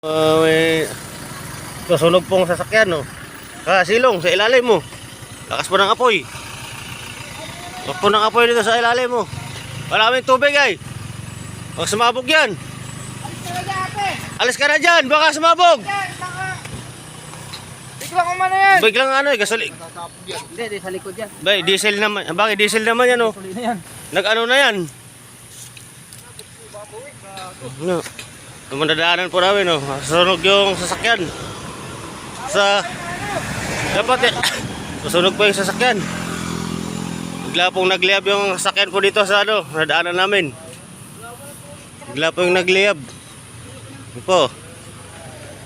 May susunog pong sasakyan, no? Silong sa ilalim mo. Lakas po ng apoy. Lakas po ng apoy dito sa ilalim mo. Maraming tubig ay. Baka sumabog yan. Alis ka na dyan, baka sumabog. Biglang umano yan. Biglang ano gasolina. Hindi, sa likod yan. Bay, diesel naman. Bakit diesel naman yan, oh? Gasolina yan. Nag-ano na yan? No. Dumadaanan po namin, no? Susunog yung sasakyan. Dapat susunog po yung sasakyan. Bigla pong nagliyab yung sasakyan po dito sa nadaanan namin. Bigla po yung nagliyab. Ito po.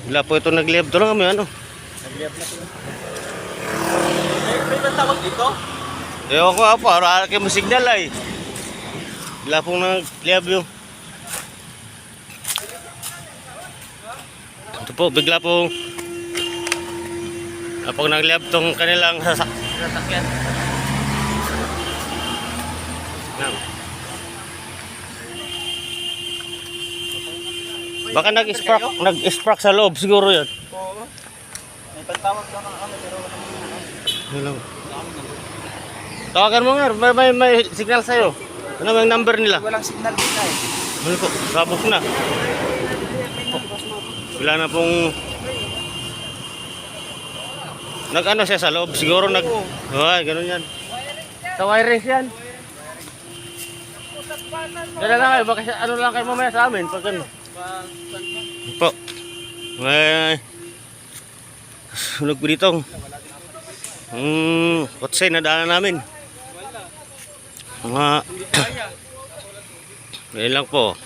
Bigla po ito nagliyab. Ito lang kami, Nagliyab na ito. May tawag dito? Ewan ko po, para kayo mo signal ay. Bigla pong nagliyab yung. Ito po, bigla pong nagliyab tong kanilang sasakyan. Baka nag-spark sa loob siguro yan. Oo. May pagtawag daw ng kami pero Hello. Tawagan mo nga, may signal sa'yo. Ano ba yung number nila? walang signal dito eh. Ano po, sabog na. Wala na pong nag-ano siya sa loob. Siguro ay, ganun yan. Sa wireless yan. Dala lang kayo, baka ano lang kayo mamaya sa amin. Pag ano. Po. Ay. Sunog po dito. Kotse na daanan namin. Mga ngayon lang po.